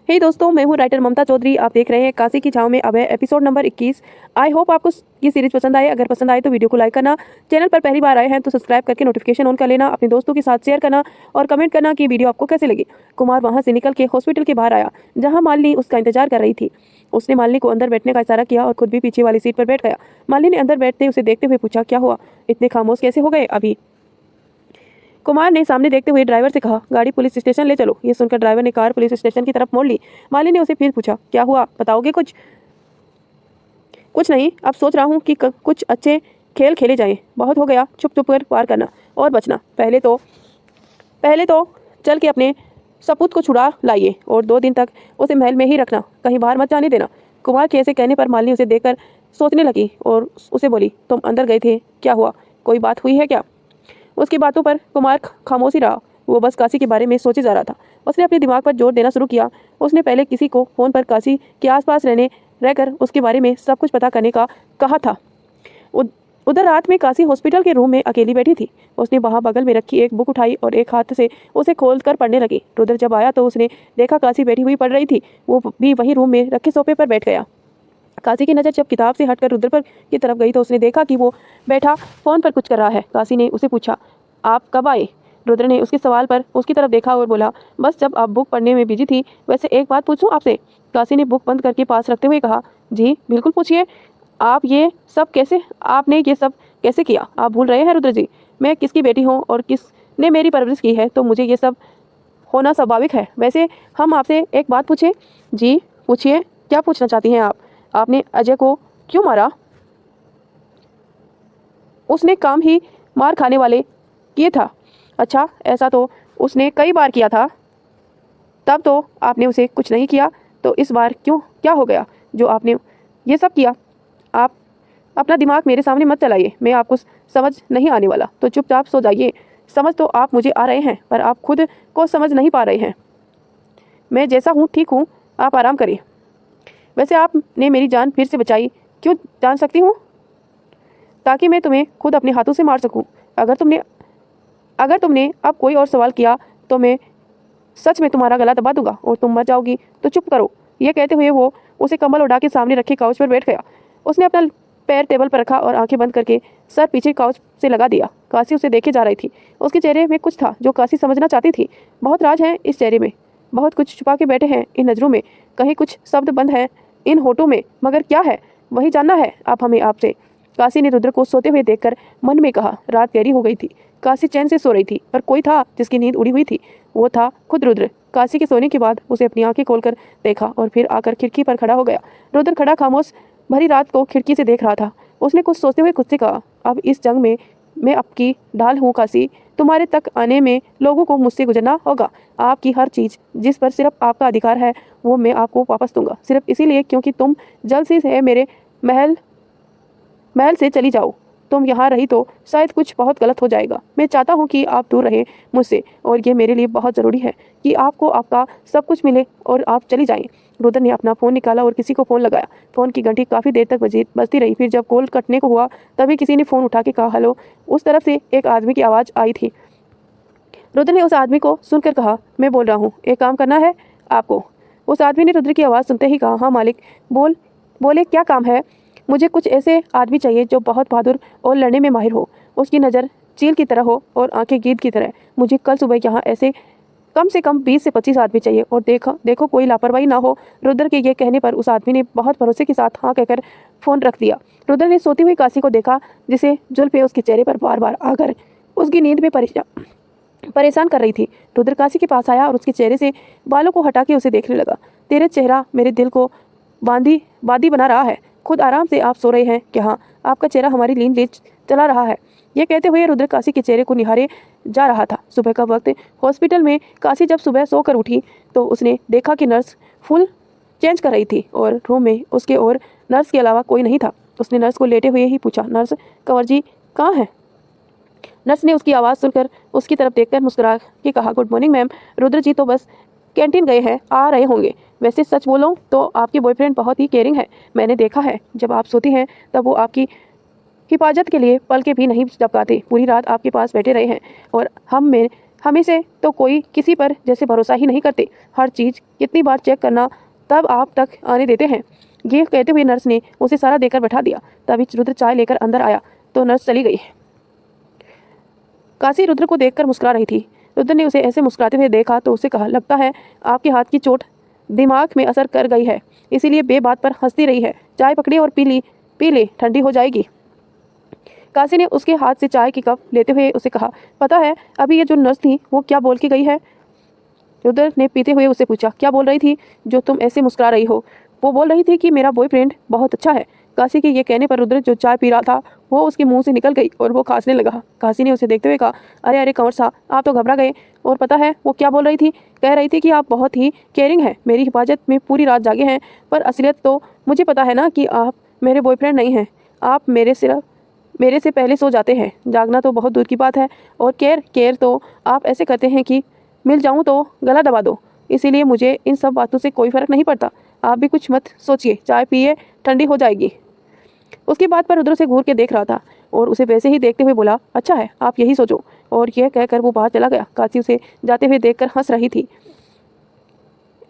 हे दोस्तों, मैं हूँ राइटर ममता चौधरी। आप देख रहे हैं काशी की छाव में अब है एपिसोड नंबर 21। आई होप आपको ये सीरीज पसंद आए। अगर पसंद आए तो वीडियो को लाइक करना, चैनल पर पहली बार आए हैं तो सब्सक्राइब करके नोटिफिकेशन ऑन कर लेना, अपने दोस्तों के साथ शेयर करना और कमेंट करना कि वीडियो आपको कैसे लगी। कुमार वहाँ से निकल के हॉस्पिटल के बाहर आया जहाँ मालिनी उसका इंतजार कर रही थी। उसने मालिनी को अंदर बैठने का इशारा किया और खुद भी पीछे वाली सीट पर बैठ गया। मालिनी ने अंदर बैठते उसे देखते हुए पूछा, क्या हुआ, इतने खामोश कैसे हो गए अभी? कुमार ने सामने देखते हुए ड्राइवर से कहा, गाड़ी पुलिस स्टेशन ले चलो। ये सुनकर ड्राइवर ने कार पुलिस स्टेशन की तरफ मोड़ ली। मालिनी ने उसे फिर पूछा, क्या हुआ, बताओगे कुछ? कुछ नहीं, अब सोच रहा हूँ कि कुछ अच्छे खेल खेले जाएं। बहुत हो गया चुप चुप कर पार करना और बचना। पहले तो चल के अपने सपूत को छुड़ा लाइए और 2 दिन तक उसे महल में ही रखना, कहीं बाहर मत जाने देना। कुमार के ऐसे कहने पर मालिनी उसे देखकर सोचने लगी और उसे बोली, तुम अंदर गए थे, क्या हुआ, कोई बात हुई है क्या? उसकी बातों पर कुमार खामोश ही रहा। वो बस काशी के बारे में सोचे जा रहा था। उसने अपने दिमाग पर जोर देना शुरू किया। उसने पहले किसी को फ़ोन पर काशी के आसपास रहकर उसके बारे में सब कुछ पता करने का कहा था। उधर रात में काशी हॉस्पिटल के रूम में अकेली बैठी थी। उसने वहाँ बगल में रखी एक बुक उठाई और एक हाथ से उसे खोल कर पढ़ने लगी। रुद्र जब आया तो उसने देखा काशी बैठी हुई पढ़ रही थी। वो भी वहीं रूम में रखे सोफे पर बैठ गया। काशी की नज़र जब किताब से हटकर रुद्र पर की तरफ गई तो उसने देखा कि वो बैठा फ़ोन पर कुछ कर रहा है। काशी ने उसे पूछा, आप कब आए? रुद्र ने उसके सवाल पर उसकी तरफ देखा और बोला, बस जब आप बुक पढ़ने में बिजी थी। वैसे एक बात पूछूं आपसे? काशी ने बुक बंद करके पास रखते हुए कहा, जी बिल्कुल पूछिए। आपने ये सब कैसे किया? आप भूल रहे हैं रुद्र जी, मैं किसकी बेटी हूँ और किसने मेरी परवरिश की है, तो मुझे ये सब होना स्वाभाविक है। वैसे हम आपसे एक बात पूछें? जी पूछिए, क्या पूछना चाहती हैं आप? आपने अजय को क्यों मारा? उसने काम ही मार खाने वाले किए था। अच्छा, ऐसा तो उसने कई बार किया था। तब तो आपने उसे कुछ नहीं किया, तो इस बार क्यों, क्या हो गया जो आपने ये सब किया? आप अपना दिमाग मेरे सामने मत चलाइए, मैं आपको समझ नहीं आने वाला, तो चुपचाप सो जाइए। समझ तो आप मुझे आ रहे हैं पर आप खुद को समझ नहीं पा रहे हैं। मैं जैसा हूँ ठीक हूँ, आप आराम करिए। वैसे आपने मेरी जान फिर से बचाई, क्यों जान सकती हूँ? ताकि मैं तुम्हें खुद अपने हाथों से मार सकूं। अगर तुमने अब कोई और सवाल किया तो मैं सच में तुम्हारा गला दबा दूंगा और तुम मर जाओगी, तो चुप करो। यह कहते हुए वो उसे कंबल उड़ा के सामने रखे काउच पर बैठ गया। उसने अपना पैर टेबल पर रखा और आंखें बंद करके सर पीछे काउच से लगा दिया। काशी उसे देखे जा रही थी। उसके चेहरे में कुछ था जो काशी समझना चाहती थी। बहुत राज है इस चेहरे में, बहुत कुछ छुपा के बैठे हैं इन नज़रों में, कहीं कुछ शब्द बंद हैं इन होठों में, मगर क्या है वही जानना है अब हमें आपसे। काशी ने रुद्र को सोते हुए देखकर मन में कहा। रात गहरी हो गई थी। काशी चैन से सो रही थी, पर कोई था जिसकी नींद उड़ी हुई थी। वो था खुद रुद्र। काशी के सोने के बाद उसे अपनी आंखें खोलकर देखा और फिर आकर खिड़की पर खड़ा हो गया। रुद्र खड़ा खामोश भरी रात को खिड़की से देख रहा था। उसने कुछ सोचते हुए खुद से कहा, अब इस जंग में मैं आपकी ढाल हूँ काशी। तुम्हारे तक आने में लोगों को मुझसे गुजरना होगा। आपकी हर चीज़ जिस पर सिर्फ आपका अधिकार है वो मैं आपको वापस दूंगा, सिर्फ इसीलिए क्योंकि तुम जल्द से मेरे महल से चली जाओ। तुम यहाँ रही तो शायद कुछ बहुत गलत हो जाएगा। मैं चाहता हूँ कि आप दूर रहें मुझसे, और ये मेरे लिए बहुत ज़रूरी है कि आपको आपका सब कुछ मिले और आप चली जाएं। रुद्र ने अपना फ़ोन निकाला और किसी को फ़ोन लगाया। फ़ोन की घंटी काफ़ी देर तक बजती रही। फिर जब कॉल कटने को हुआ तभी किसी ने फ़ोन उठा के कहा, हेलो। उस तरफ से एक आदमी की आवाज़ आई थी। रुद्र ने उस आदमी को सुनकर कहा, मैं बोल रहा हूँ, एक काम करना है आपको। उस आदमी ने रुद्र की आवाज़ सुनते ही कहा, हाँ मालिक, बोले क्या काम है? मुझे कुछ ऐसे आदमी चाहिए जो बहुत बहादुर और लड़ने में माहिर हो, उसकी नज़र चील की तरह हो और आंखें गीद की तरह। मुझे कल सुबह यहाँ ऐसे कम से कम 20 से 25 आदमी चाहिए, और देखो कोई लापरवाही ना हो। रुद्र के ये कहने पर उस आदमी ने बहुत भरोसे के साथ हाँ कहकर फ़ोन रख दिया। रुद्र ने सोती हुई काशी को देखा, जिसे जुल्फें उसके चेहरे पर बार बार आकर उसकी नींद में परेशान कर रही थी। रुद्र काशी के पास आया और उसके चेहरे से बालों को हटा के उसे देखने लगा। तेरे चेहरा मेरे दिल को बादी बना रहा है। खुद आराम से आप सो रहे हैं कि हाँ, आपका चेहरा हमारी नींद ले चला रहा है। यह कहते हुए रुद्र काशी के चेहरे को निहारे जा रहा था। सुबह का वक्त हॉस्पिटल में काशी जब सुबह सोकर उठी तो उसने देखा कि नर्स फुल चेंज कर रही थी और रूम में उसके और नर्स के अलावा कोई नहीं था। उसने नर्स को लेटे हुए ही पूछा, नर्स कंवर जी कहाँ हैं? नर्स ने उसकी आवाज़ सुनकर उसकी तरफ देखकर मुस्कुरा के कहा, गुड मॉर्निंग मैम। रुद्र जी तो बस कैंटीन गए हैं, आ रहे होंगे। वैसे सच बोलो तो आपके बॉयफ्रेंड बहुत ही केयरिंग है। मैंने देखा है जब आप सोती हैं तब वो आपकी हिफाजत के लिए पल के भी नहीं झपकाते। पूरी रात आपके पास बैठे रहे हैं और हमें से तो कोई किसी पर जैसे भरोसा ही नहीं करते, हर चीज़ कितनी बार चेक करना तब आप तक आने देते हैं। ये कहते हुए नर्स ने उसे सारा देकर बैठा दिया। तभी रुद्र चाय लेकर अंदर आया तो नर्स चली गई। काशी रुद्र को देखकर मुस्कुरा रही थी। रुद्र ने उसे ऐसे मुस्कुराते हुए देखा तो उसे कहा, लगता है आपके हाथ की चोट दिमाग में असर कर गई है, इसीलिए बेबात पर हंसती रही है। चाय पकड़ी और पी ले, ठंडी हो जाएगी। काशी ने उसके हाथ से चाय की कप लेते हुए उसे कहा, पता है अभी ये जो नर्स थी वो क्या बोल के गई है? रुद्र ने पीते हुए उससे पूछा, क्या बोल रही थी जो तुम ऐसे मुस्कुरा रही हो? वो बोल रही थी कि मेरा बॉयफ्रेंड बहुत अच्छा है। काशी के ये कहने पर रुद्र जो चाय पी रहा था वो उसके मुंह से निकल गई और वो खांसने लगा। काशी ने उसे देखते हुए कहा, अरे अरे कंवर साहब, आप तो घबरा गए। और पता है वो क्या बोल रही थी? कह रही थी कि आप बहुत ही केयरिंग हैं, मेरी हिफाजत में पूरी रात जागे हैं, पर असलियत तो मुझे पता है ना कि आप मेरे बॉयफ्रेंड नहीं हैं। आप मेरे से पहले सो जाते हैं। जागना तो बहुत दूर की बात है, और केयर तो आप ऐसे करते हैं कि मिल जाऊं तो गला दबा दो। इसीलिए मुझे इन सब बातों से कोई फ़र्क नहीं पड़ता। आप भी कुछ मत सोचिए, चाय पिए, ठंडी हो जाएगी। उसकी बात पर रुद्र से घूर के देख रहा था और उसे वैसे ही देखते हुए बोला, अच्छा है, आप यही सोचो। और यह कहकर वो बाहर चला गया। काशी उसे जाते हुए देखकर हंस रही थी।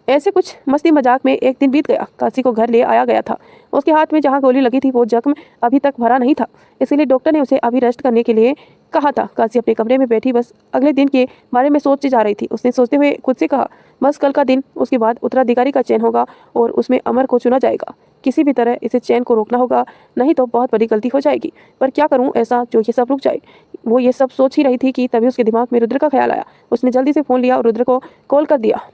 ऐसे कुछ मस्ती मजाक में एक दिन बीत गया। काशी को घर ले आया गया था। उसके हाथ में जहाँ गोली लगी थी वो जख्म अभी तक भरा नहीं था, इसीलिए डॉक्टर ने उसे अभी रेस्ट करने के लिए कहा था। काशी अपने कमरे में बैठी बस अगले दिन के बारे में सोचती जा रही थी। उसने सोचते हुए खुद से कहा, बस कल का दिन, उसके बाद उत्तराधिकारी का चयन होगा और उसमें अमर को चुना जाएगा। किसी भी तरह इसे चयन को रोकना होगा, नहीं तो बहुत बड़ी गलती हो जाएगी। पर क्या करूं ऐसा जो ये सब रुक जाए? वो ये सब सोच ही रही थी कि तभी उसके दिमाग में रुद्र का ख्याल आया। उसने जल्दी से फ़ोन लिया और रुद्र को कॉल कर दिया।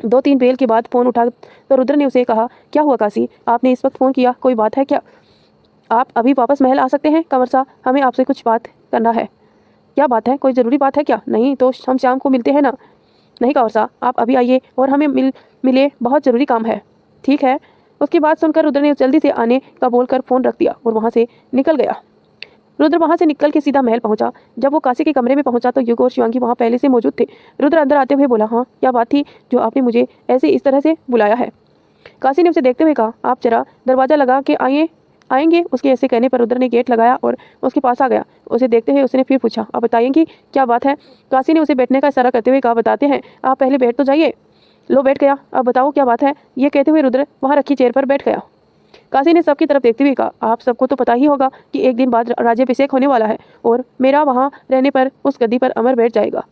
2-3 बेल के बाद फ़ोन उठा तो रुद्र ने उसे कहा, क्या हुआ काशी, आपने इस वक्त फ़ोन किया, कोई बात है क्या? आप अभी वापस महल आ सकते हैं कंवर साहब, हमें आपसे कुछ बात करना है। क्या बात है, कोई ज़रूरी बात है क्या? नहीं तो हम शाम को मिलते हैं ना। नहीं कंवर साहब, आप अभी आइए और हमें मिले, बहुत ज़रूरी काम है। ठीक है। उसकी बात सुनकर रुद्र ने जल्दी से आने का बोलकर फ़ोन रख दिया और वहाँ से निकल गया। रुद्र वहां से निकल के सीधा महल पहुंचा। जब वो काशी के कमरे में पहुंचा तो युग और शिवांगी वहां पहले से मौजूद थे। रुद्र अंदर आते हुए बोला, हाँ क्या बात थी जो आपने मुझे ऐसे इस तरह से बुलाया है? काशी ने उसे देखते हुए कहा, आप जरा दरवाजा लगा के आएंगे। उसके ऐसे कहने पर रुद्र ने गेट लगाया और उसके पास आ गया। उसे देखते हुए उसने फिर पूछा, आप बताएंगी क्या बात है? काशी ने उसे बैठने का इशारा करते हुए कहा, बताते हैं, आप पहले बैठ तो जाइए। लो बैठ गया, अब बताओ क्या बात है? ये कहते हुए रुद्र वहाँ रखी चेयर पर बैठ गया। काशी ने सबकी तरफ देखते हुए कहा, आप सबको तो पता ही होगा कि एक दिन बाद राज्याभिषेक होने वाला है और मेरा वहाँ रहने पर उस गद्दी पर अमर बैठ जाएगा।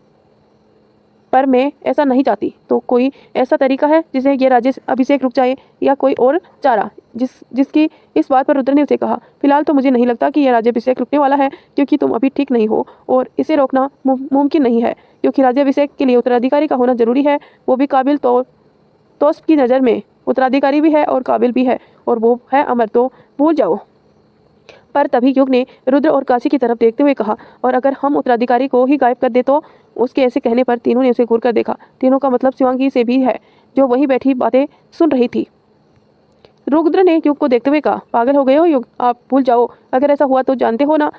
पर मैं ऐसा नहीं चाहती। तो कोई ऐसा तरीका है जिससे ये राज्य अभिषेक रुक जाए, या कोई और चारा? जिसकी इस बात पर रुद्र ने उसे कहा, फिलहाल तो मुझे नहीं लगता कि यह राज्याभिषेक रुकने वाला है, क्योंकि तुम अभी ठीक नहीं हो और इसे रोकना मुमकिन नहीं है, क्योंकि राज्याभिषेक के लिए उत्तराधिकारी का होना जरूरी है। वो भी काबिल, तो उसकी नज़र में उत्तराधिकारी भी है और काबिल भी है, और वो है अमर, तो भूल जाओ। पर तभी युग ने रुद्र और काशी की तरफ देखते हुए कहा, और अगर हम उत्तराधिकारी को ही गायब कर दे तो? उसके ऐसे कहने पर तीनों ने उसे घूर कर देखा। तीनों का मतलब शिवांगी से भी है, जो वहीं बैठी बातें सुन रही थी। रुद्र ने युग को देखते हुए कहा, पागल हो गए हो युग, आप भूल जाओ। अगर ऐसा हुआ तो जानते हो ना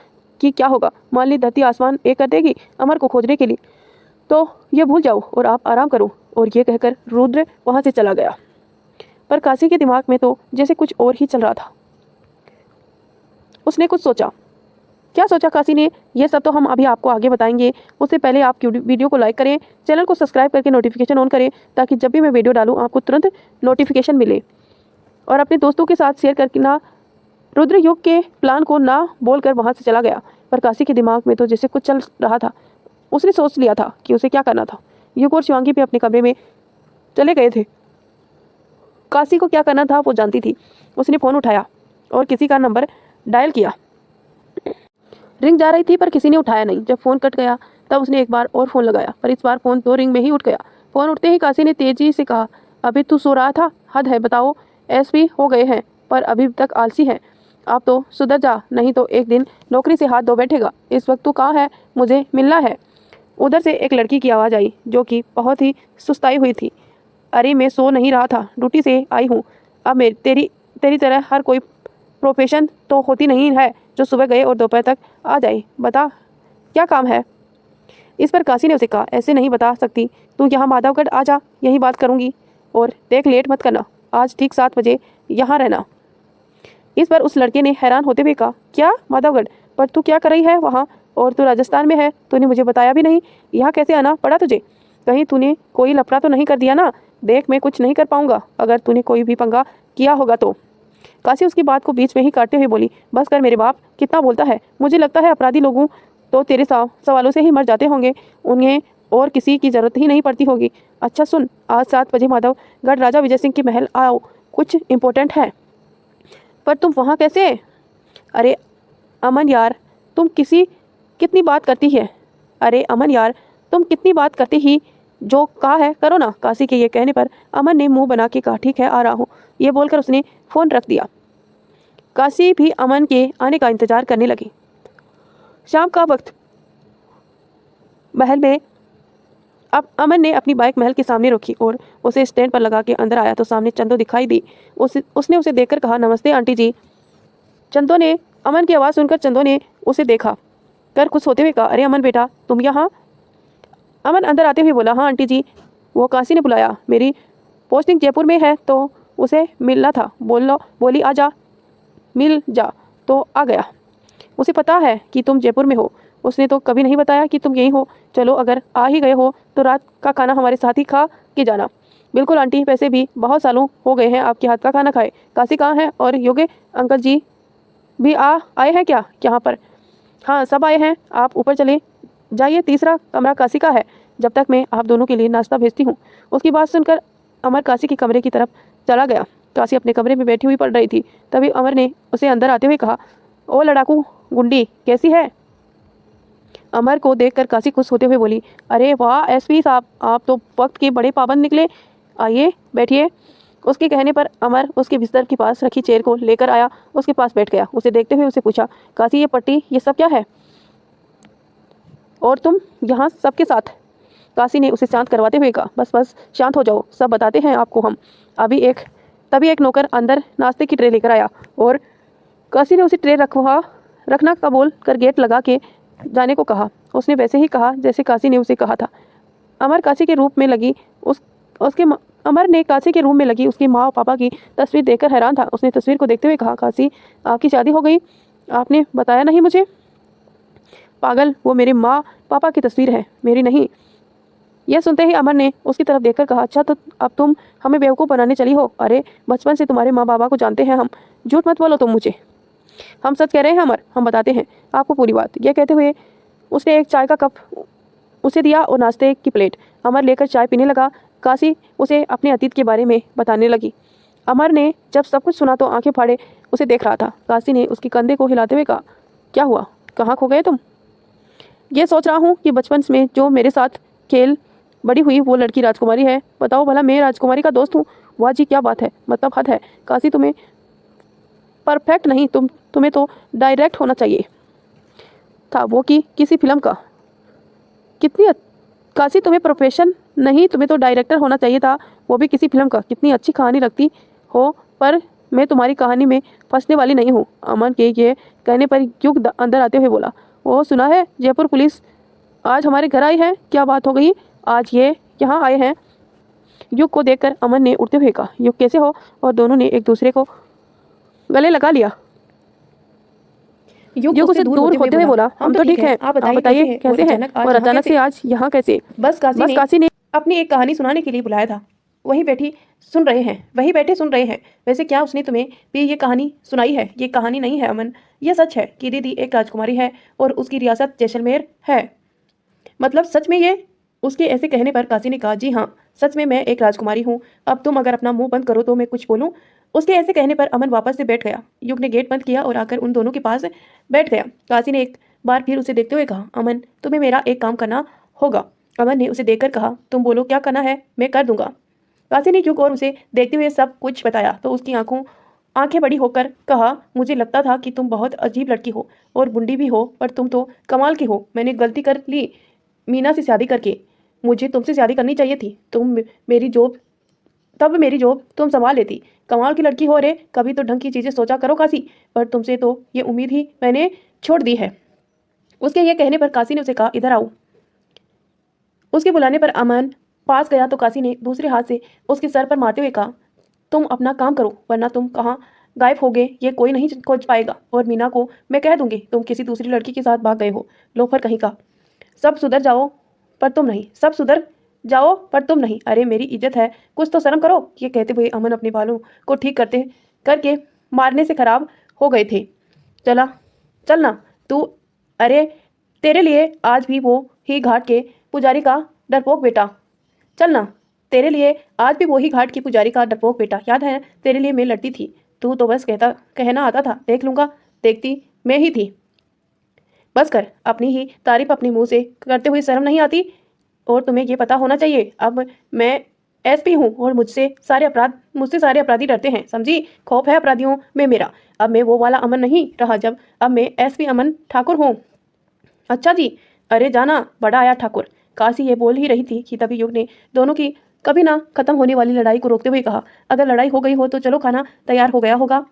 कि क्या होगा? मान ली धरती आसमान एक कर देगी अमर को खोजने के लिए, तो ये भूल जाओ और आप आराम करो। और ये कहकर रुद्र वहाँ से चला गया। पर काशी के दिमाग में तो जैसे कुछ और ही चल रहा था। उसने कुछ सोचा। क्या सोचा काशी ने, यह सब तो हम अभी आपको आगे बताएंगे। उससे पहले आप वीडियो को लाइक करें, चैनल को सब्सक्राइब करके नोटिफिकेशन ऑन करें, ताकि जब भी मैं वीडियो डालूं आपको तुरंत नोटिफिकेशन मिले। और अपने दोस्तों के साथ शेयर करके ना। रुद्र युग के प्लान को ना बोलकर वहाँ से चला गया। पर काशी के दिमाग में तो जैसे कुछ चल रहा था। उसने सोच लिया था कि उसे क्या करना था। युग और शिवांगी भी अपने कमरे में चले गए थे। काशी को क्या करना था वो जानती थी। उसने फ़ोन उठाया और किसी का नंबर डायल किया। रिंग जा रही थी पर किसी ने उठाया नहीं। जब फ़ोन कट गया तब उसने एक बार और फ़ोन लगाया, पर इस बार फ़ोन 2 रिंग में ही उठ गया। फ़ोन उठते ही काशी ने तेजी से कहा, अभी तू सो रहा था? हद है, बताओ। एसपी हो गए हैं पर अभी तक आलसी है। अब तो सुधर जा, नहीं तो एक दिन नौकरी से हाथ धो बैठेगा। इस वक्त तू कहाँ है? मुझे मिलना है। उधर से एक लड़की की आवाज़ आई जो कि बहुत ही सुस्ताई हुई थी। अरे मैं सो नहीं रहा था, ड्यूटी से आई हूँ। अब तेरी तरह हर कोई प्रोफेशन तो होती नहीं है जो सुबह गए और दोपहर तक आ जाए। बता क्या काम है? इस पर काशी ने उसे कहा, ऐसे नहीं बता सकती, तू यहाँ माधवगढ़ आ जा, यही बात करूँगी। और देख लेट मत करना, आज ठीक 7 बजे यहाँ रहना। इस पर उस लड़के ने हैरान होते हुए कहा, क्या माधवगढ़? पर तू क्या कर रही है वहाँ? और तू राजस्थान में है, तूने मुझे बताया भी नहीं। यहाँ कैसे आना पड़ा तुझे? कहीं तूने कोई लफड़ा तो नहीं कर दिया ना? देख, मैं कुछ नहीं कर पाऊंगा अगर तूने कोई भी पंगा किया होगा तो। काशी उसकी बात को बीच में ही काटते हुए बोली, बस कर मेरे बाप, कितना बोलता है। मुझे लगता है अपराधी लोगों तो तेरे सवालों से ही मर जाते होंगे, उन्हें और किसी की जरूरत ही नहीं पड़ती होगी। अच्छा सुन, आज 7 बजे माधवगढ़ राजा विजय सिंह के महल आओ, कुछ इम्पोर्टेंट है। पर तुम वहाँ कैसे? अरे अमन यार, तुम कितनी बात करती है। अरे अमन यार, तुम कितनी बात करती ही, जो कहा है करो ना। काशी के ये कहने पर अमन ने मुंह बना के कहा, ठीक है आ रहा हूँ। ये बोलकर उसने फ़ोन रख दिया। काशी भी अमन के आने का इंतजार करने लगी। शाम का वक्त, महल में। अब अमन ने अपनी बाइक महल के सामने रोकी और उसे स्टैंड पर लगा के अंदर आया तो सामने चंदो दिखाई दी। उसने उसे देखकर कहा, नमस्ते आंटी जी। चंदो ने अमन की आवाज़ सुनकर चंदो ने उसे देखा कर खुश होते हुए कहा, अरे अमन बेटा, तुम यहाँ? अमन अंदर आते हुए बोला, हाँ आंटी जी, वो काशी ने बुलाया, मेरी पोस्टिंग जयपुर में है तो उसे मिलना था। बोली आ जा, मिल जा। तो आ गया। उसे पता है कि तुम जयपुर में हो, उसने तो कभी नहीं बताया कि तुम यहीं हो। चलो अगर आ ही गए हो तो रात का खाना हमारे साथ ही खा के जाना। बिल्कुल आंटी, वैसे भी बहुत सालों हो गए हैं आपके हाथ का खाना खाए। काशी कहाँ है और योगे अंकल जी भी आए हैं क्या यहाँ पर? हाँ सब आए हैं, आप ऊपर चले जाइए, तीसरा कमरा काशी का है, जब तक मैं आप दोनों के लिए नाश्ता भेजती हूँ। उसकी बात सुनकर अमर काशी के कमरे की तरफ चला गया। काशी अपने कमरे में बैठी हुई पढ़ रही थी। तभी अमर ने उसे अंदर आते हुए कहा, ओ लड़ाकू गुंडी, कैसी है? अमर को देखकर काशी खुश होते हुए बोली, अरे वाह एसपी साहब, आप तो वक्त के बड़े पाबंद निकले, आइए बैठिए। उसके कहने पर अमर उसके बिस्तर के पास रखी चेयर को लेकर आया, उसके पास बैठ गया। उसे देखते हुए उसे पूछा, काशी ये पट्टी ये सब क्या है और तुम यहाँ सबके साथ? काशी ने उसे शांत करवाते हुए कहा, बस बस शांत हो जाओ, सब बताते हैं आपको हम। तभी एक नौकर अंदर नाश्ते की ट्रे लेकर आया और काशी ने उसे ट्रे रखना का बोल कर गेट लगा के जाने को कहा। उसने वैसे ही कहा जैसे काशी ने उसे कहा था। अमर काशी के रूप में लगी अमर ने काशी के रूम में लगी उसकी माँ और पापा की तस्वीर देखकर हैरान था। उसने तस्वीर को देखते हुए कहा, काशी आपकी शादी हो गई, आपने बताया नहीं मुझे? पागल, वो मेरे माँ पापा की तस्वीर है, मेरी नहीं। यह सुनते ही अमर ने उसकी तरफ देखकर कहा, अच्छा तो अब तुम हमें बेवकूफ़ बनाने चली हो? अरे बचपन से तुम्हारे माँ बाबा को जानते हैं हम, झूठ मत बोलो तुम मुझे। हम सच कह रहे हैं अमर, हम बताते हैं आपको पूरी बात। यह कहते हुए उसने एक चाय का कप उसे दिया और नाश्ते की प्लेट। अमर लेकर चाय पीने लगा। काशी उसे अपने अतीत के बारे में बताने लगी। अमर ने जब सब कुछ सुना तो आंखें फाड़े उसे देख रहा था। काशी ने उसके कंधे को हिलाते हुए कहा, क्या हुआ, कहाँ खो गए तुम? ये सोच रहा हूँ कि बचपन में जो मेरे साथ खेल बड़ी हुई वो लड़की राजकुमारी है। बताओ भला, मैं राजकुमारी का दोस्त हूँ? वाह जी क्या बात है, मतलब हद है। काशी तुम्हें परफेक्ट नहीं, तुम्हें तो डायरेक्ट होना चाहिए था, वो कि किसी फिल्म का। काशी तुम्हें प्रोफेशन नहीं, तुम्हें तो डायरेक्टर होना चाहिए था, वो भी किसी फिल्म का। कितनी अच्छी कहानी रखती हो, पर मैं तुम्हारी कहानी में फंसने वाली नहीं हूँ। अमन के ये कहने पर युग अंदर आते हुए बोला, वो सुना है जयपुर पुलिस आज हमारे घर आई है, क्या बात हो गई, आज ये यहाँ आए हैं? युग को देखकर अमन ने उठते हुए कहा, युग कैसे हो? और दोनों ने एक दूसरे को गले लगा लिया। युग उसे दूर होते हुए बोला, हम तो ठीक हैं, आप बताइए कैसे हैं? और अचानक से आज यहाँ कैसे? बस काशी ने अपनी एक कहानी सुनाने के लिए बुलाया था, वहीं बैठे सुन रहे हैं। वैसे क्या उसने तुम्हें भी ये कहानी सुनाई है? ये कहानी नहीं है अमन, ये सच है कि दीदी एक राजकुमारी है और उसकी रियासत जैसलमेर है। मतलब सच में? ये उसके ऐसे कहने पर काशी ने कहा, जी हाँ सच में मैं एक राजकुमारी हूँ। अब तुम अगर अपना मुंह बंद करो तो मैं कुछ बोलूँ? उसके ऐसे कहने पर अमन वापस से बैठ गया। युग ने गेट बंद किया और आकर उन दोनों के पास बैठ गया। काशी ने एक बार फिर उसे देखते हुए कहा, अमन तुम्हें मेरा एक काम करना होगा। अमन ने उसे देखकर कहा, तुम बोलो क्या करना है, मैं कर दूंगा। काशी ने युग और उसे देखते हुए सब कुछ बताया तो उसकी आंखें बड़ी होकर कहा, मुझे लगता था कि तुम बहुत अजीब लड़की हो और बुंडी भी हो, पर तुम तो कमाल की हो। मैंने गलती कर ली मीना से शादी करके, मुझे तुमसे शादी करनी चाहिए थी। मेरी जॉब तुम संभाल लेती। कमाल की लड़की हो रे, कभी तो ढंग की चीज़ें सोचा करो काशी, पर तुमसे तो ये उम्मीद ही मैंने छोड़ दी है। उसके ये कहने पर काशी ने उसे कहा, इधर आओ। उसके बुलाने पर अमन पास गया तो काशी ने दूसरे हाथ से उसके सर पर मारते हुए कहा, तुम अपना काम करो वरना तुम कहाँ गायब हो गए ये कोई नहीं खोज पाएगा, और मीना को मैं कह दूंगी तुम किसी दूसरी लड़की के साथ भाग गए हो। लोफर कहीं का। सब सुधर जाओ पर तुम नहीं, सब सुधर जाओ पर तुम नहीं। अरे मेरी इज्जत है, कुछ तो शर्म करो। ये कहते हुए अमन अपने बालों को ठीक करते करके मारने से खराब हो गए थे। चला चलना तू। अरे तेरे लिए आज भी वो ही घाट के पुजारी का डरपोक बेटा। चलना तेरे लिए आज भी वही घाट की पुजारी का डरपोक बेटा। याद है तेरे लिए मैं लड़ती थी, तू तो बस कहना आता था देख लूंगा। देखती मैं ही थी। बस कर, अपनी ही तारीफ अपने मुंह से करते हुए शर्म नहीं आती। और तुम्हें ये पता होना चाहिए अब मैं एसपी हूँ और मुझसे सारे अपराधी डरते हैं, समझी। खौफ है अपराधियों में मेरा। अब मैं वो वाला अमन नहीं रहा जब अब मैं एसपी अमन ठाकुर हूँ। अच्छा जी। अरे जाना बड़ा आया ठाकुर। काशी ये बोल ही रही थी कि तभी युग ने दोनों की कभी ना खत्म होने वाली लड़ाई को रोकते हुए कहा, अगर लड़ाई हो गई हो तो चलो, खाना तैयार हो गया होगा।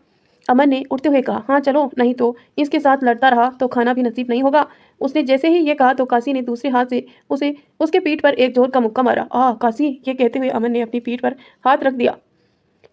अमन ने उठते हुए कहा, हाँ चलो, नहीं तो इसके साथ लड़ता रहा तो खाना भी नसीब नहीं होगा। उसने जैसे ही ये कहा तो काशी ने दूसरे हाथ से उसे उसके पीठ पर एक जोर का मुक्का मारा। काशी, ये कहते हुए अमन ने अपनी पीठ पर हाथ रख दिया।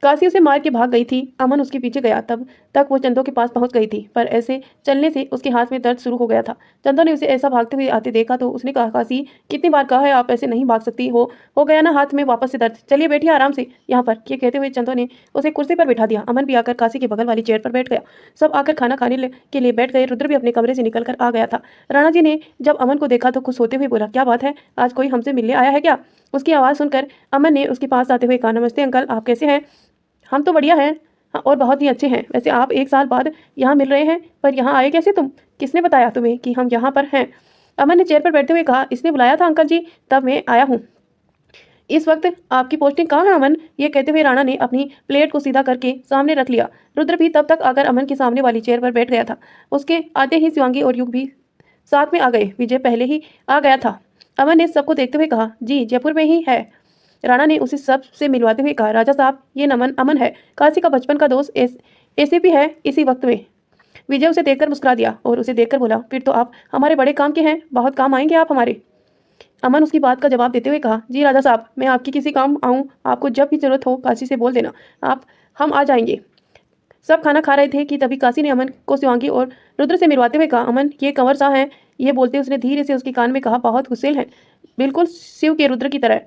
काशी उसे मार के भाग गई थी। अमन उसके पीछे गया, तब तक वो चंदो के पास पहुंच गई थी, पर ऐसे चलने से उसके हाथ में दर्द शुरू हो गया था। चंदो ने उसे ऐसा भागते हुए आते देखा तो उसने कहा, काशी कितनी बार कहा है आप ऐसे नहीं भाग सकती हो गया ना हाथ में वापस से दर्द। चलिए बैठिए आराम से यहाँ पर। ये कहते हुए चंदो ने उसे कुर्सी पर बैठा दिया। अमन भी आकर काशी के बगल वाली चेयर पर बैठ गया। सब आकर खाना खाने के लिए बैठ गए। रुद्र भी अपने कमरे से निकल कर आ गया था। राणा जी ने जब अमन को देखा तो खुश होते हुए बोला, क्या बात है, आज कोई हमसे मिलने आया है क्या। उसकी आवाज़ सुनकर अमन ने उसके पास आते हुए कहा, नमस्ते अंकल, आप कैसे हैं। हम तो बढ़िया हैं। हाँ, और बहुत ही अच्छे हैं। वैसे आप 1 साल बाद यहाँ मिल रहे हैं, पर यहाँ आए कैसे तुम। किसने बताया तुम्हें कि हम यहाँ पर हैं। अमन ने चेयर पर बैठते हुए कहा, इसने बुलाया था अंकल जी, तब मैं आया हूँ। इस वक्त आपकी पोस्टिंग कहाँ है अमन। ये कहते हुए राणा ने अपनी प्लेट को सीधा करके सामने रख लिया। रुद्र भी तब तक आकर अमन के सामने वाली चेयर पर बैठ गया था। उसके आते ही शिवांगी और युग भी साथ में आ गए। विजय पहले ही आ गया था। अमन ने सबको देखते हुए कहा, जी जयपुर में ही है। राणा ने उसे सबसे मिलवाते हुए कहा, राजा साहब ये नमन अमन है, काशी का बचपन का दोस्त एसीपी है। इसी वक्त में विजय उसे देखकर मुस्कुरा दिया और उसे देखकर बोला, फिर तो आप हमारे बड़े काम के हैं, बहुत काम आएंगे आप हमारे। अमन उसकी बात का जवाब देते हुए कहा, जी राजा साहब, मैं आपकी किसी काम आऊँ, आपको जब भी जरूरत हो काशी से बोल देना, हम आ जाएंगे। सब खाना खा रहे थे कि तभी काशी ने अमन को शिवांगी और रुद्र से मिलवाते हुए कहा, अमन ये कंवर सा है। ये बोलते उसने धीरे से उसके कान में कहा, बहुत गुस्सेल है, बिल्कुल शिव के रुद्र की तरह,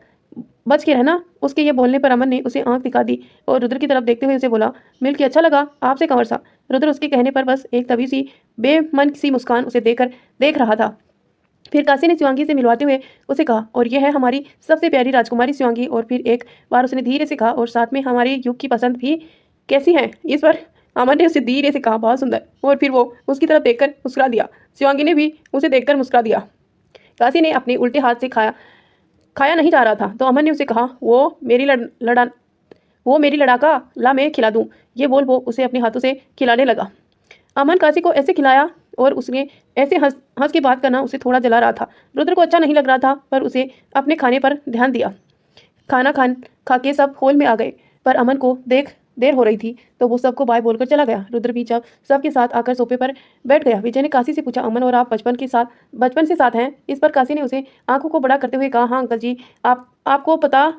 बच के रहना। उसके ये बोलने पर अमन ने उसे आंख दिखा दी और रुद्र की तरफ देखते हुए उसे बोला, मिल के अच्छा लगा आपसे कंवर सा। रुद्र उसके कहने पर बस एक तभी सी बेमन सी मुस्कान उसे देख रहा था। फिर काशी ने शिवांगी से मिलवाते हुए उसे कहा, और यह है हमारी सबसे प्यारी राजकुमारी शिवांगी। और फिर एक बार उसने धीरे से कहा, और साथ में हमारे युग की पसंद भी कैसी है। इस पर अमन ने उसे धीरे से कहा, बहुत सुंदर। और फिर वो उसकी तरफ देखकर मुस्कुरा दिया। शिवांगी ने भी उसे देखकर मुस्कुरा दिया। काशी ने अपने उल्टे हाथ से खाया नहीं जा रहा था तो अमन ने उसे कहा, वो मेरी लड़ाका ला मैं खिला दूं। ये बोल वो उसे अपने हाथों से खिलाने लगा। अमन काशी को ऐसे खिलाया और उसने ऐसे हंस के बात करना उसे थोड़ा जला रहा था। रुद्र को अच्छा नहीं लग रहा था, पर उसे अपने खाने पर ध्यान दिया। खाना खा के सब हॉल में आ गए, पर अमन को देर हो रही थी तो वो सबको बाय बोलकर चला गया। रुद्र भी जब सबके साथ आकर सोफे पर बैठ गया। विजय ने काशी से पूछा, अमन और आप बचपन से साथ हैं। इस पर काशी ने उसे आंखों को बड़ा करते हुए कहा, हाँ अंकल जी, आपको पता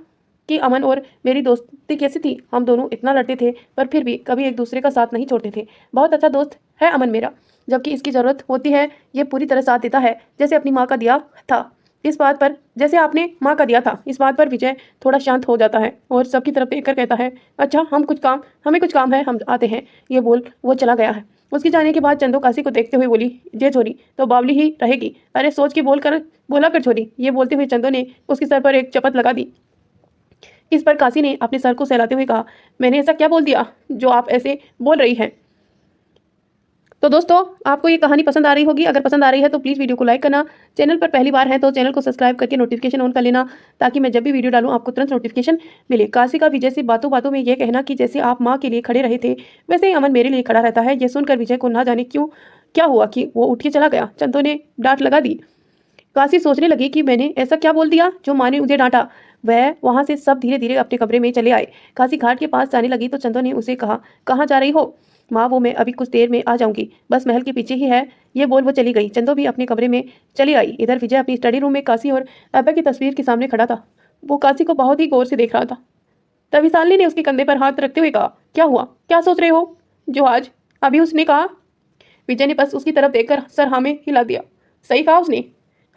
कि अमन और मेरी दोस्ती कैसी थी। हम दोनों इतना लड़ते थे पर फिर भी कभी एक दूसरे का साथ नहीं छोड़ते थे। बहुत अच्छा दोस्त है अमन मेरा, जबकि इसकी ज़रूरत होती है ये पूरी तरह साथ देता है, जैसे अपनी माँ का दिया था। इस बात पर जैसे आपने माँ का दिया था। इस बात पर विजय थोड़ा शांत हो जाता है और सबकी तरफ देखकर कहता है, अच्छा हमें कुछ काम है, हम आते हैं। ये बोल वो चला गया है। उसके जाने के बाद चंदो काशी को देखते हुए बोली, जे छोरी तो बावली ही रहेगी। अरे सोच के बोला कर छोरी। ये बोलते हुए चंदो ने उसके सर पर एक चपत लगा दी। इस पर काशी ने अपने सर को सहलाते हुए कहा, मैंने ऐसा क्या बोल दिया जो आप ऐसे बोल रही हैं। तो दोस्तों, आपको ये कहानी पसंद आ रही होगी। अगर पसंद आ रही है तो प्लीज़ वीडियो को लाइक करना। चैनल पर पहली बार है तो चैनल को सब्सक्राइब करके नोटिफिकेशन ऑन कर लेना, ताकि मैं जब भी वीडियो डालूं आपको तुरंत नोटिफिकेशन मिले। काशी का विजय से बातों बातों में ये कहना कि जैसे आप माँ के लिए खड़े रहे थे वैसे ही अमन मेरे लिए खड़ा रहता है। ये सुनकर विजय को ना जाने क्यों क्या हुआ कि वो उठ के चला गया। चंदो ने डांट लगा दी। काशी सोचने लगी कि मैंने ऐसा क्या बोल दिया जो माँ ने मुझे डांटा। वह वहां से सब धीरे धीरे अपने कमरे में चले आए। काशी घाट के पास जाने लगी तो चंदो ने उसे कहा, कहाँ जा रही हो। माँ, वो मैं अभी कुछ देर में आ जाऊंगी, बस महल के पीछे ही है। ये बोल वो चली गई। चंदो भी अपने कमरे में चली आई। इधर विजय अपनी स्टडी रूम में काशी और अब्बा की तस्वीर के सामने खड़ा था। वो काशी को बहुत ही गौर से देख रहा था। तभी शालिनी ने उसके कंधे पर हाथ रखते हुए कहा, क्या हुआ, क्या सोच रहे हो। जो आज अभी उसने कहा। विजय ने बस उसकी तरफ देखकर सर हाँ में हिला दिया। सही कहा उसने।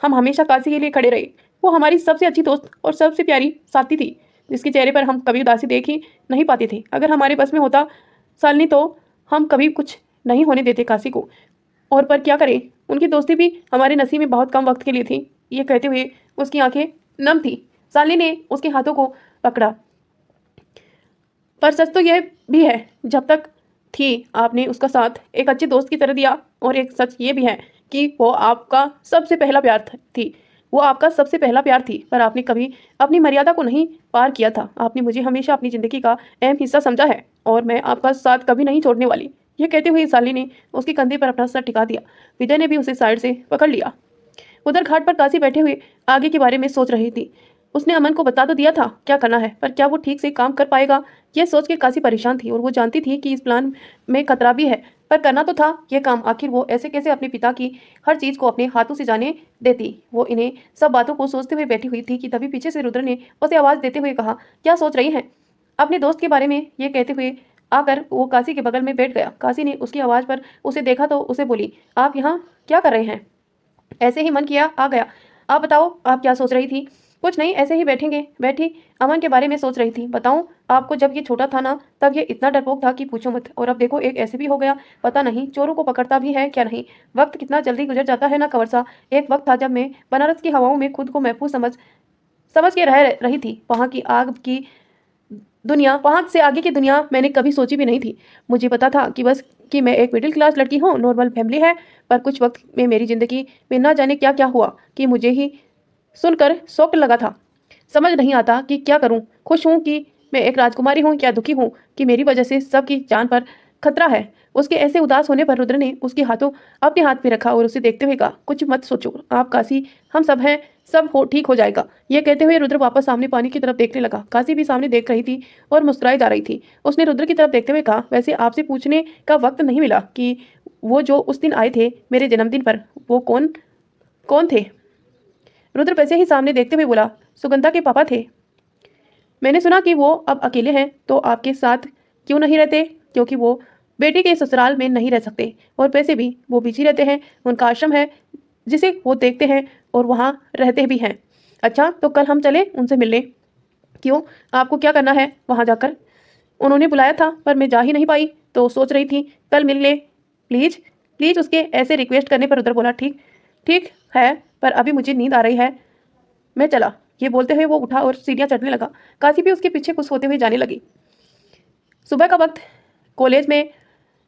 हम हमेशा काशी के लिए खड़े रहे। वो हमारी सबसे अच्छी दोस्त और सबसे प्यारी साथी थी, जिसके चेहरे पर हम कभी उदासी देख ही नहीं पाते थे। अगर हमारे बस में होता शालिनी तो हम कभी कुछ नहीं होने देते काशी को। और पर क्या करें, उनकी दोस्ती भी हमारे नसीब में बहुत कम वक्त के लिए थी। ये कहते हुए उसकी आंखें नम थी। शालिनी ने उसके हाथों को पकड़ा। पर सच तो यह भी है, जब तक थी आपने उसका साथ एक अच्छे दोस्त की तरह दिया। और एक सच ये भी है कि वो आपका सबसे पहला प्यार थी। वो आपका सबसे पहला प्यार थी, पर आपने कभी अपनी मर्यादा को नहीं पार किया था। आपने मुझे हमेशा अपनी ज़िंदगी का अहम हिस्सा समझा है और मैं आपका साथ कभी नहीं छोड़ने वाली। यह कहते हुए शालिनी ने उसके कंधे पर अपना सर टिका दिया। विजय ने भी उसे साइड से पकड़ लिया। उधर घाट पर काशी बैठे हुए आगे के बारे में सोच रही थी। उसने अमन को बता तो दिया था क्या करना है, पर क्या वो ठीक से काम कर पाएगा, यह सोच के काशी परेशान थी। और वो जानती थी कि इस प्लान में खतरा भी है, पर करना तो था यह काम। आखिर वो ऐसे कैसे अपने पिता की हर चीज़ को अपने हाथों से जाने देती। वो इन्हें सब बातों को सोचते हुए बैठी हुई थी कि तभी पीछे से रुद्र ने उसे आवाज़ देते हुए कहा, क्या सोच रही हैं अपने दोस्त के बारे में। ये कहते हुए आकर वो काशी के बगल में बैठ गया। काशी ने उसकी आवाज़ पर उसे देखा तो उसे बोली, आप यहाँ क्या कर रहे हैं। ऐसे ही मन किया आ गया। आप बताओ आप क्या सोच रही थी। कुछ नहीं, ऐसे ही बैठी अमन के बारे में सोच रही थी। बताऊं आपको, जब ये छोटा था ना तब ये इतना डरपोक था कि पूछो मत। और अब देखो एक ऐसे भी हो गया, पता नहीं चोरों को पकड़ता भी है क्या नहीं। वक्त कितना जल्दी गुजर जाता है ना कंवर सा। एक वक्त था जब मैं बनारस की हवाओं में खुद को महफूज समझ के रह रही थी। वहाँ से आगे की दुनिया मैंने कभी सोची भी नहीं थी। मुझे पता था कि बस कि मैं एक मिडिल क्लास लड़की हूँ, नॉर्मल फैमिली है। पर कुछ वक्त में मेरी ज़िंदगी में ना जाने क्या क्या हुआ कि मुझे ही सुनकर शौक लगा था। समझ नहीं आता कि क्या करूँ। खुश हूँ कि मैं एक राजकुमारी हूँ, क्या दुखी हूँ कि मेरी वजह से सबकी जान पर खतरा है। उसके ऐसे उदास होने पर रुद्र ने उसके हाथों अपने हाथ पे रखा और उसे देखते हुए कहा, कुछ मत सोचो आप काशी, हम सब हैं, सब ठीक हो जाएगा। यह कहते हुए रुद्र वापस सामने पानी की तरफ देखने लगा। काशी भी सामने देख रही थी और मुस्कुराई जा रही थी। उसने रुद्र की तरफ देखते हुए कहा, वैसे आपसे पूछने का वक्त नहीं मिला कि वो जो उस दिन आए थे मेरे जन्मदिन पर, वो कौन कौन थे। रुद्र वैसे ही सामने देखते हुए बोला, सुगंधा के पापा थे। मैंने सुना कि वो अब अकेले हैं, तो आपके साथ क्यों नहीं रहते। क्योंकि वो बेटी के ससुराल में नहीं रह सकते और पैसे भी वो बिजी रहते हैं। उनका आश्रम है जिसे वो देखते हैं और वहाँ रहते भी हैं। अच्छा, तो कल हम चले उनसे मिलने। क्यों, आपको क्या करना है वहाँ जाकर। उन्होंने बुलाया था पर मैं जा ही नहीं पाई, तो सोच रही थी कल मिल ले। Please please. उसके ऐसे रिक्वेस्ट करने पर रुद्र बोला, ठीक ठीक है, पर अभी मुझे नींद आ रही है, मैं चला। ये बोलते हुए वो उठा और सीढ़ियाँ चढ़ने लगा। काशी भी उसके पीछे खुश होते हुए जाने लगी। सुबह का वक्त कॉलेज में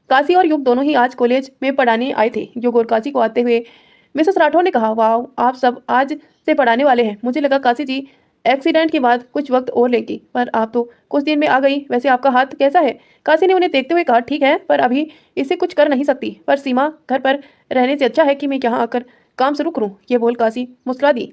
काशी और युग दोनों ही आज कॉलेज में पढ़ाने आए थे। युग और काशी को आते हुए मिसेस राठौर ने कहा, वाह आप सब आज से पढ़ाने वाले हैं। मुझे लगा काशी जी एक्सीडेंट के बाद कुछ वक्त और लेंगी, पर आप तो कुछ दिन में आ गई। वैसे आपका हाथ कैसा है। काशी ने उन्हें देखते हुए कहा, ठीक है, पर अभी इससे कुछ कर नहीं सकती। पर सीमा घर पर रहने से अच्छा है कि मैं यहाँ आकर काम शुरू करूँ। ये बोल काशी मुस्कुरा दी।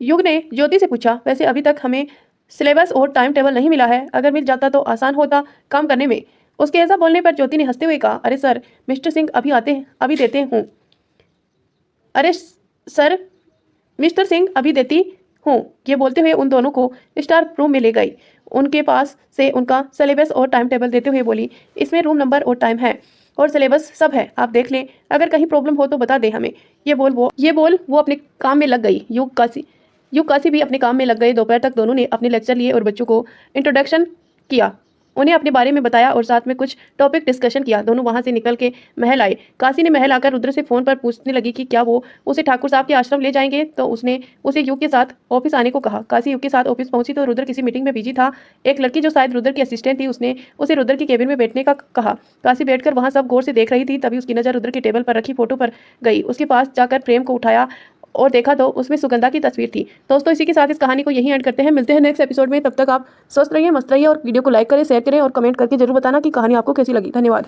युग ने ज्योति से पूछा, वैसे अभी तक हमें सिलेबस और टाइम टेबल नहीं मिला है, अगर मिल जाता तो आसान होता काम करने में। उसके ऐसा बोलने पर ज्योति ने हंसते हुए कहा, अरे सर, मिस्टर सिंह अभी देते हूँ। अरे सर, मिस्टर सिंह अभी देती हूँ। ये बोलते हुए उन दोनों को स्टार रूम में ले गई। उनके पास से उनका सिलेबस और टाइम टेबल देते हुए बोली, इसमें रूम नंबर और टाइम है और सिलेबस सब है, आप देख लें, अगर कहीं प्रॉब्लम हो तो बता दे हमें। ये बोल वो अपने काम में लग गई। युग काशी भी अपने काम में लग गए। दोपहर तक दोनों ने अपने लेक्चर लिए और बच्चों को इंट्रोडक्शन किया, उन्हें अपने बारे में बताया और साथ में कुछ टॉपिक डिस्कशन किया। दोनों वहां से निकल के महल आए। काशी ने महल आकर रुद्र से फोन पर पूछने लगी कि क्या वो उसे ठाकुर साहब के आश्रम ले जाएंगे, तो उसने उसे युग के साथ ऑफिस आने को कहा। काशी युग के साथ ऑफिस पहुंची तो रुद्र किसी मीटिंग में बिजी था। एक लड़की जो शायद रुद्र की असिस्टेंट थी, उसने उसे रुद्र की केबिन में बैठने का कहा। काशी बैठकर वहां सब गौर से देख रही थी, तभी उसकी नजर रुद्र के टेबल पर रखी फोटो पर गई। उसके पास जाकर फ्रेम को उठाया और देखा तो उसमें सुगंधा की तस्वीर थी। दोस्तों, इसी के साथ इस कहानी को यहीं एंड करते हैं। मिलते हैं नेक्स्ट एपिसोड में। तब तक आप स्वस्थ रहिए, मस्त रहिए और वीडियो को लाइक करें, शेयर करें और कमेंट करके जरूर बताना कि कहानी आपको कैसी लगी। धन्यवाद।